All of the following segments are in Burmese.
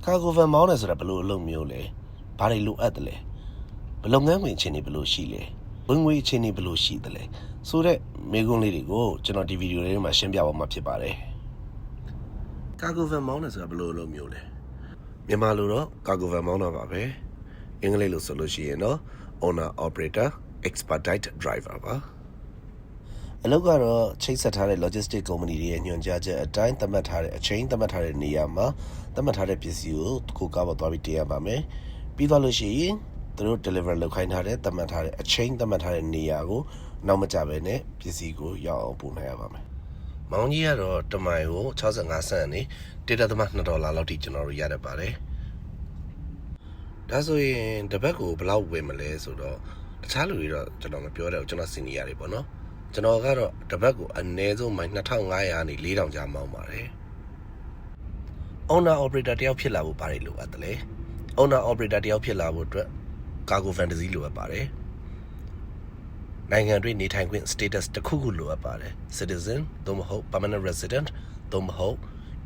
ကာဂိုဗန်မောင်းတယ်ဆိုတာဘယ်လိုအလုပ်မျိုးလဲဘာတွေလိုအပ်တယ်လဲဘယ်လုပ်ငန်းဝင်အခြေအနေဘယ်လိုရှိလဲဝင်ငွေအခြေအနေဘယ်လိုရှိတယ်လဲဆိုတဲ့မေးခွန်းလေးတွေကိုကျွန်တော်ဒီဗီဒီယိုလေးမှာရှင်းပြပါမှာဖြစ်ပါတယ်ကာဂိုဗန်မောင်းတယ်ဆိုတာဘယ်လိုအလုပ်မျိုးလဲမြန်မာလိုတော့ကာဂိုဗန်မောင်းတာပါပဲအင်္ဂလိပ်လိုဆိုလို့ရှိရင်တော့ owner operator expedite driver ပါအလုပ်ကတော့ချိတ်ဆက်ထားတဲ့ logistic company တွေရဲ့ညွှန်ကြားချက်အတိုင်းသတ်မှတ်ထားတဲ့အချိန်သတ်မှတ်ထားတဲ့နေရာမှာသတ်မှတ်ထားတဲ့ပစ္စည်းကိုကားပေါ်သွားပြီးတင်ရပါမယ်ပြီးသွားလို့ရှိရင်သူတို့ deliver လုပ်ခိုင်းထားတဲ့သတ်မှတ်ထားတဲ့အချိန်သတ်မှတ်ထားတဲ့နေရာကိုနောက်မကျဘဲနဲ့ပစ္စည်းကိုရောက်အောင်ပို့နိုင်ရပါမယ်မောင်းကြီးကတော့တမိုင်ကို65စက္ကန့်နဲ့$1.2လောက်ထိကျွန်တော်တို့ရတတ်ပါတယ်ဒါဆိုရင်တစ်ပတ်ကိုဘယ်လောက်ဝင်မလဲဆိုတော့တခြားလူတွေတော့ကျွန်တော်မပြောတော့ကျွန်တော်စီနီယာတွေပေါ့နော်ကျွန်တော်ကတော့တစ်ပတ်ကိုအနည်းဆုံးမိုင်2500နဲ့4000ကျားမောင်းပါတယ် owner operator တယောက်ဖြစ်လာဖို့ဘာတွေလိုအပ်တယ်လဲ owner operator တယောက်ဖြစ်လာဖို့အတွက်ကာဂိုဗန်တစ်စီးလိုအပ်ပါတယ်နိုင်ငံတွင်းနေထိုင်ခွင့် status တစ်ခုခုလိုအပ်ပါတယ် citizen သို့မဟုတ် permanent resident သို့မဟုတ်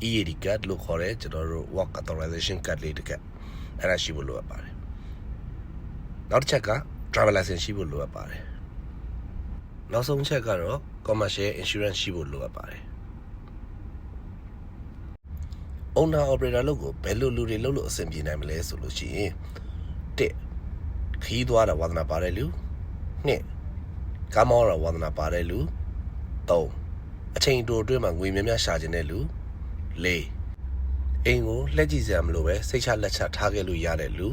EAD card လို့ခေါ်တဲ့ကျွန်တော်တို့ work authorization card လေးတစ်ခါအဲ့ဒါရှိဖို့လိုအပ်ပါတယ်နောက်တစ်ချက်က driver license ရှိဖို့လိုအပ်ပါတယ်နောက်ဆုံးချက်ကတော့ commercial insurance ရှိဖို့လိုအပ်ပါတယ် owner operator လို့ကိုဘယ်လိုလူတွေလုပ်လို့အဆင်ပြေနိုင်မလဲဆိုလို့ရှိရင်1ခီးသွားတာဝါသနာပါတဲ့လူ2ကားမောင်းတာဝါသနာပါတဲ့လူ3အချိန်တိုအတွင်းမှာငွေများများရှာခြင်းတဲ့လူ4အိမ်ကိုလှည့်ကြည့်စရာမလိုပဲစိတ်ချလက်ချထားခဲ့လို့ရတဲ့လူ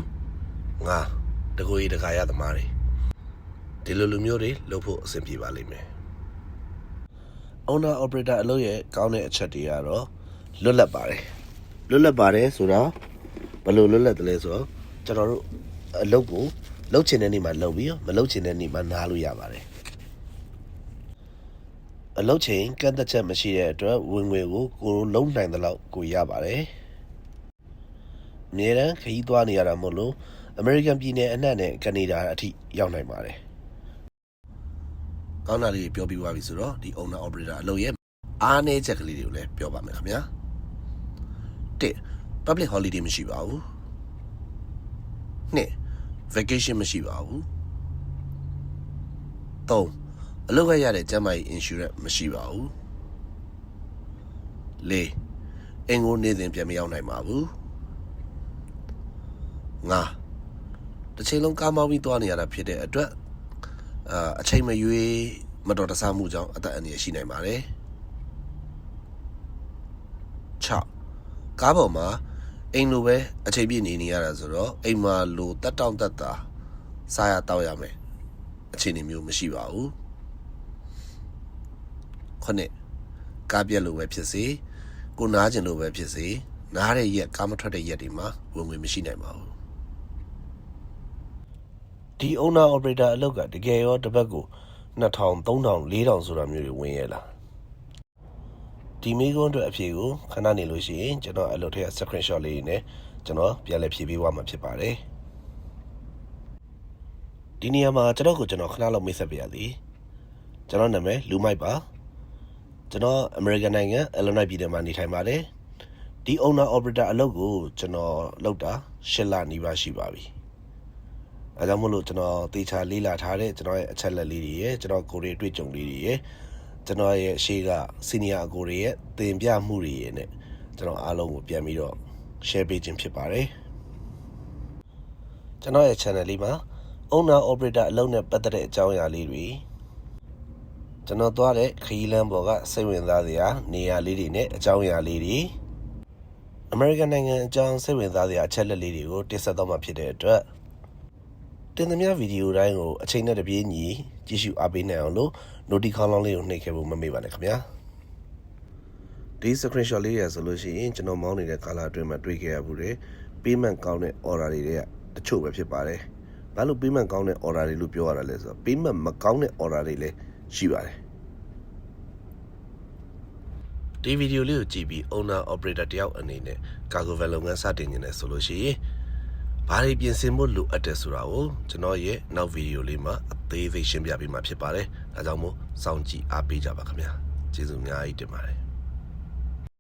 5တကိုယ်ကြီးတခါရသမားတွေဒီလိုလူမျိုးတွေလုပ်ဖို့အဆင်ပြေပါလိမ့်မယ် owner operator အလုပ်ရဲ့ကောင်းတဲ့အချက်တွေကတော့လွတ်လပ်ပါတယ်ဆိုတော့ဘယ်လိုလွတ်လပ်တယ်လဲဆိုတော့ကျွန်တော်တို့အလုပ်ကိုလုပ်ချင်တဲ့နေ့မှာလုပ်ပြီးမလုပ်ချင်တဲ့နေ့မှာနားလို့ရပါတယ်အလုပ်ချိန်ကန့်သက်ချက်မရှိတဲ့အတွက်ဝင်ငွေကိုလုံးနိုင်တဲ့လောက်ကိုရပါတယ်အများတန်းခရီးသွားနေရတာမို့လို့အမေရိကန်ပြည်နယ်အနှံ့နဲ့ကနေဒါအထိရောက်နိုင်ပါတယ်ကောင်းတာလေးပြောပြီးသွားပြီဆိုတော့ဒီ owner operator အလုပ်ရဲ့အားနည်းချက်ကလေးတွေကိုလည်းပြောပါမယ်ခင်ဗျာ1 public holiday မရှိပါဘူး2 vacation မရှိပါဘူး3အလုပ်ရတဲ့ကျန်းမာရေး insurance မရှိပါဘူး4အင်ကိုနေစဉ်ပြန်မရောက်နိုင်ပါဘူး5တစ်ချိန်လုံးကားမောင်းပြီးသွားနေရတာဖြစ်တဲ့အတွက်အချိန်မရွေးမတော်တဆမှုကြောင့်အသက်အန္တရာယ်ရှိနိုင်ပါတယ်6ကားပေါ်မှာအိမ်လိုပဲအချိန်ပြည့်နေရတာဆိုတော့အိမ်မှာလိုတက်တောင့်တက်တာစားရတောက်ရမယ်အခြေအနေမျိုးမရှိပါဘူး9ကားပြက်လိုပဲဖြစ်စေကိုနားကျင်လိုပဲဖြစ်စေနားတဲ့ရက်ကားမထွက်တဲ့ရက်တွေမှာဝင်ငွေမရှိနိုင်ပါဘူးဒီ owner operator အလုပ်ကတကယ်ရောတစ်ပတ်ကို2000 3000 4000ဆိုတာမျိုးတွေဝင်ရလားဒီမိကုန်းအတွက်အဖြေကိုခဏနေလို့ရှိရင်ကျွန်တော်အလုပ်ထဲက screenshot လေးနဲ့ကျွန်တော်ပြန်လည်ဖြည့်ပေးသွားမှာဖြစ်ပါတယ်ဒီနေရာမှာကျွန်တော်ခဏလောက်မိတ်ဆက်ပြရစီကျွန်တော်နာမည်လူမိုက်ပါကျွန်တော်အမေရိကန်နိုင်ငံ Illinois ပြည်နယ်မှာနေထိုင်ပါတယ်ဒီ owner operator အလုပ်ကိုကျွန်တော်လုပ်တာ8လနီးပါးရှိပါပြီအဲကြောင့်မို့လို့ကျွန်တော်တေချာလေးလာထားတဲ့ကျွန်တော်ရဲ့အချက်လက်လေးတွေရဲ့ကျွန်တော်ကိုယ်တွေတွေ့ကြုံလေးတွေရဲ့ကျွန်တော်ရဲ့ရှေ့က senior အကိုတွေရဲ့သင်ပြမှုတွေရဲ့နဲ့ကျွန်တော်အားလုံးကိုပြန်ပြီးတော့ share ပေးခြင်းဖြစ်ပါတယ်ကျွန်တော်ရဲ့ channel လေးမှာ owner operator အလုပ်နဲ့ပတ်သက်တဲ့အကြောင်းအရာလေးတွေကျွန်တော်သွားတဲ့ခရီးလမ်းပေါ်ကစိတ်ဝင်စားစရာနေရာလေးတွေနဲ့အကြောင်းအရာလေးတွေအမေရိကန်နိုင်ငံအကြောင်းစိတ်ဝင်စားစရာအချက်လက်လေးတွေကိုတင်ဆက်တော့မှာဖြစ်တဲ့အတွက်တင်သမျှဗီဒီယိုတိုင်းကိုအချိန်နဲ့တပြေးညီကြည့်ရှုအားပေးနိုင်အောင်လို့ notification လောင်းလေးကိုနှိပ်ခဲ့ဖို့မမေ့ပါနဲ့ခင်ဗျာဒီ screenshot လေးရဆိုလို့ရှိရင်ကျွန်တော်မောင်းနေတဲ့ကာလာအတွင်းမှာတွေ့ခဲ့ရဘူးတဲ့ payment ကောင်းတဲ့ order တွေကတချို့ပဲဖြစ်ပါတယ်ဘာလို့ payment ကောင်းတဲ့ order တွေလို့ပြောရတာလဲဆိုတော့ payment မကောင်းတဲ့ order တွေလည်းရှိပါတယ်ဒီဗီဒီယိုလေးကိုကြည့်ပြီး owner operator တယောက်အနေနဲ့ cargo van လုပ်ငန်းစတင်နေတယ်ဆိုလို့ရှိရင်ဘာတွေပြင်ဆင်ဖို့လိုအပ်တယ်ဆိုတာကိုကျွန်တော်ရဲ့နောက်ဗီဒီယိုလေးမှာအသေးစိတ်ရှင်းပြပေးမှာဖြစ်ပါတယ်ဒါကြောင့်မို့စောင့်ကြည့်အားပေးကြပါခင်ဗျာကျေးဇူးအများကြီးတင်ပါတယ်